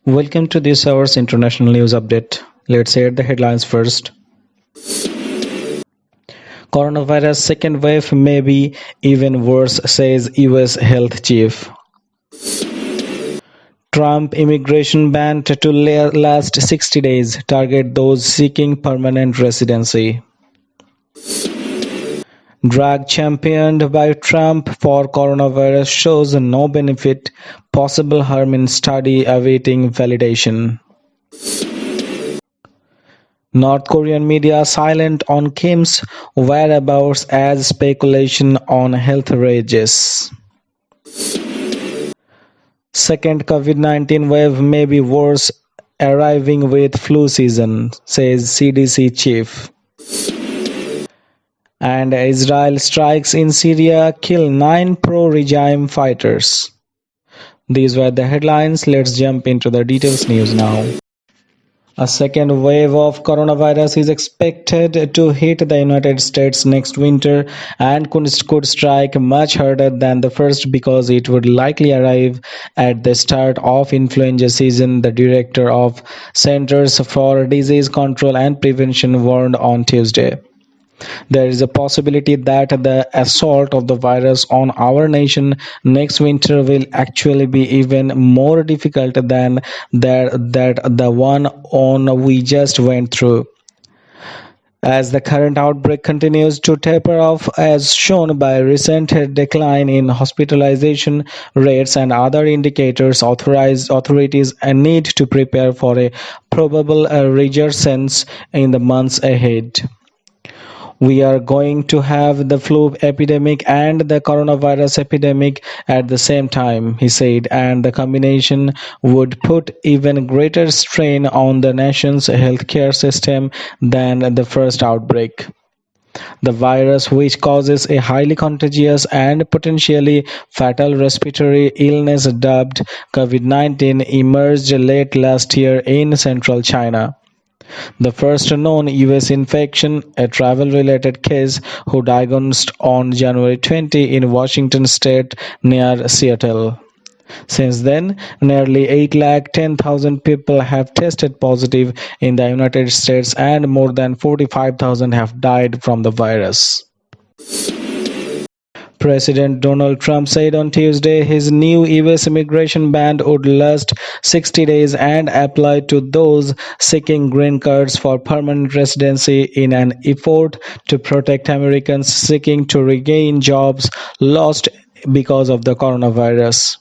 Welcome to this hour's international news update. Let's hear the headlines first. Coronavirus second wave may be even worse, says US health chief. Trump immigration ban to last 60 days, target those seeking permanent residency. Drug championed by Trump for coronavirus shows no benefit, possible harm in study awaiting validation. North Korean media silent on Kim's whereabouts as speculation on health rages. Second COVID-19 wave may be worse, arriving with flu season, says CDC chief. And Israel strikes in Syria kill 9 pro-regime fighters. These were the headlines. Let's jump into the details news now. A second wave of coronavirus is expected to hit the United States next winter and could strike much harder than the first because it would likely arrive at the start of influenza season, the director of Centers for Disease Control and Prevention warned on Tuesday. There is a possibility that the assault of the virus on our nation next winter will actually be even more difficult than the one on we just went through. As the current outbreak continues to taper off, as shown by recent decline in hospitalization rates and other indicators, authorities need to prepare for a probable resurgence in the months ahead. We are going to have the flu epidemic and the coronavirus epidemic at the same time, he said, and the combination would put even greater strain on the nation's healthcare system than the first outbreak. The virus, which causes a highly contagious and potentially fatal respiratory illness dubbed COVID-19, emerged late last year in central China. The first known US infection, a travel-related case who diagnosed on January 20 in Washington state near Seattle. Since then, nearly 810,000 people have tested positive in the United States and more than 45,000 have died from the virus. President Donald Trump said on Tuesday his new US immigration ban would last 60 days and apply to those seeking green cards for permanent residency in an effort to protect Americans seeking to regain jobs lost because of the coronavirus.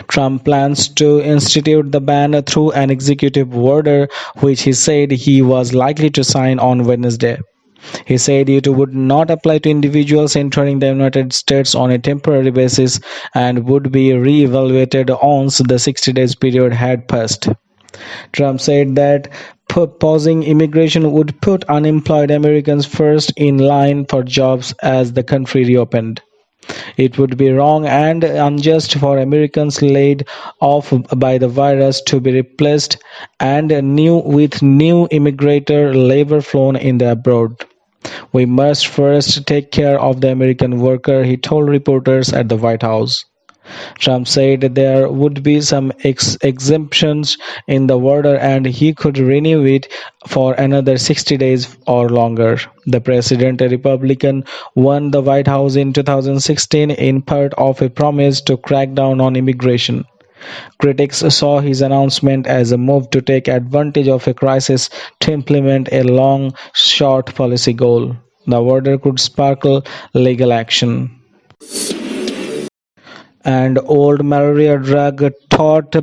Trump plans to institute the ban through an executive order, which he said he was likely to sign on Wednesday. He said it would not apply to individuals entering the United States on a temporary basis and would be re-evaluated once the 60 days period had passed. Trump said that pausing immigration would put unemployed Americans first in line for jobs as the country reopened. It would be wrong and unjust for Americans laid off by the virus to be replaced and with new immigrant labor flown in the abroad. We must first take care of the American worker, he told reporters at the White House. Trump said there would be some exemptions in the order and he could renew it for another 60 days or longer. The president, a Republican, won the White House in 2016 in part of a promise to crack down on immigration. Critics saw his announcement as a move to take advantage of a crisis to implement a long-shot policy goal. The order could sparkle legal action. And old malaria drug thought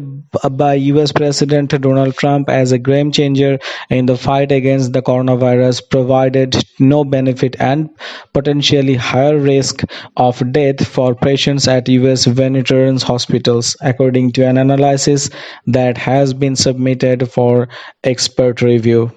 by US President Donald Trump as a game changer in the fight against the coronavirus provided no benefit and potentially higher risk of death for patients at US veterans hospitals, according to an analysis that has been submitted for expert review.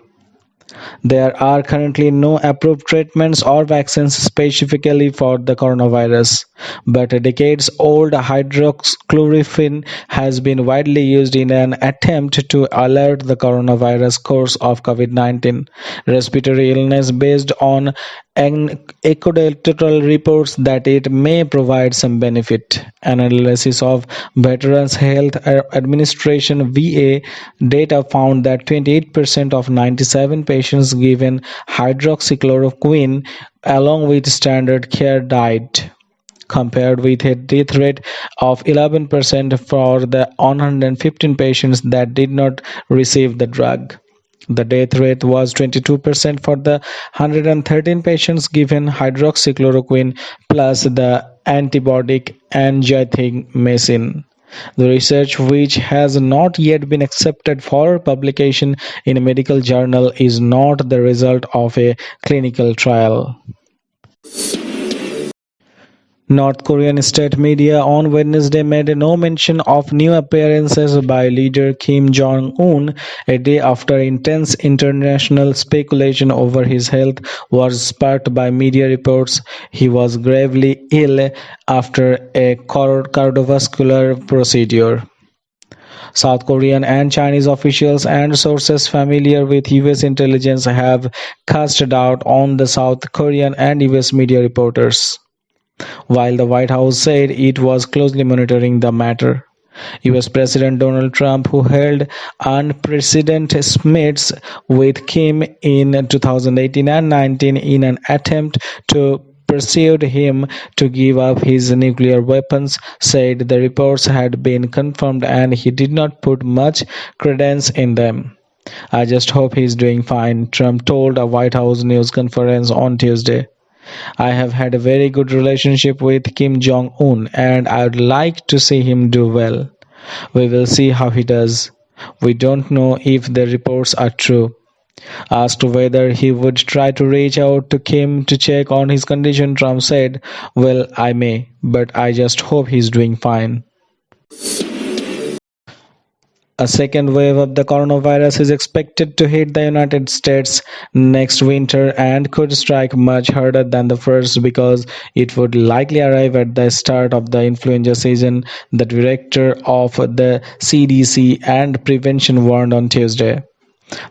There are currently no approved treatments or vaccines specifically for the coronavirus, but a decades-old hydroxychloroquine has been widely used in an attempt to alert the coronavirus course of COVID-19 respiratory illness based on Anecdotal reports that it may provide some benefit. Analysis of Veterans Health Administration (VA) data found that 28% of 97 patients given hydroxychloroquine along with standard care died, compared with a death rate of 11% for the 115 patients that did not receive the drug. The death rate was 22% for the 113 patients given hydroxychloroquine plus the antibiotic angiotensine. The research, which has not yet been accepted for publication in a medical journal, is not the result of a clinical trial. North Korean state media on Wednesday made no mention of new appearances by leader Kim Jong-un a day after intense international speculation over his health was sparked by media reports he was gravely ill after a cardiovascular procedure. South Korean and Chinese officials and sources familiar with US intelligence have cast doubt on the South Korean and US media reporters. While the White House said it was closely monitoring the matter, US President Donald Trump, who held unprecedented summits with Kim in 2018 and 19 in an attempt to persuade him to give up his nuclear weapons, said the reports had been confirmed and he did not put much credence in them. "I just hope he's doing fine," Trump told a White House news conference on Tuesday. "I have had a very good relationship with Kim Jong Un and I would like to see him do well. We will see how he does. We don't know if the reports are true." Asked whether he would try to reach out to Kim to check on his condition, Trump said, "Well, I may, but I just hope he's doing fine." A second wave of the coronavirus is expected to hit the United States next winter and could strike much harder than the first because it would likely arrive at the start of the influenza season, the director of the CDC and prevention warned on Tuesday.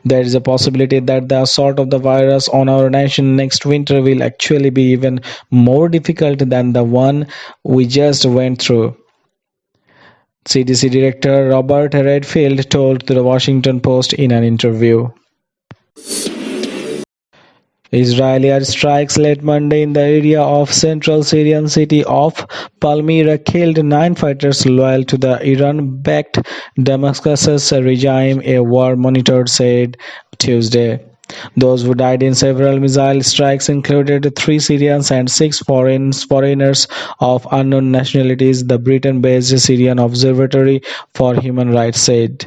There is a possibility that the assault of the virus on our nation next winter will actually be even more difficult than the one we just went through, CDC Director Robert Redfield told the Washington Post in an interview. Israeli airstrikes late Monday in the area of central Syrian city of Palmyra killed 9 fighters loyal to the Iran-backed Damascus regime, a war monitor said Tuesday. Those who died in several missile strikes included 3 Syrians and 6 foreigners of unknown nationalities, the Britain-based Syrian Observatory for Human Rights said.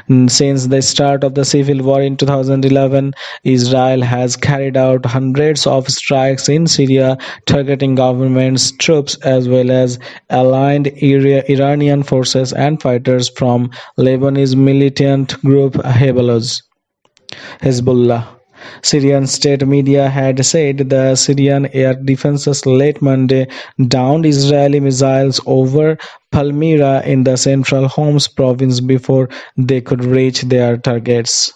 Since the start of the civil war in 2011, Israel has carried out hundreds of strikes in Syria, targeting government's troops as well as aligned Iranian forces and fighters from Lebanese militant group Hezbollah. Syrian state media had said the Syrian air defenses late Monday downed Israeli missiles over Palmyra in the central Homs province before they could reach their targets.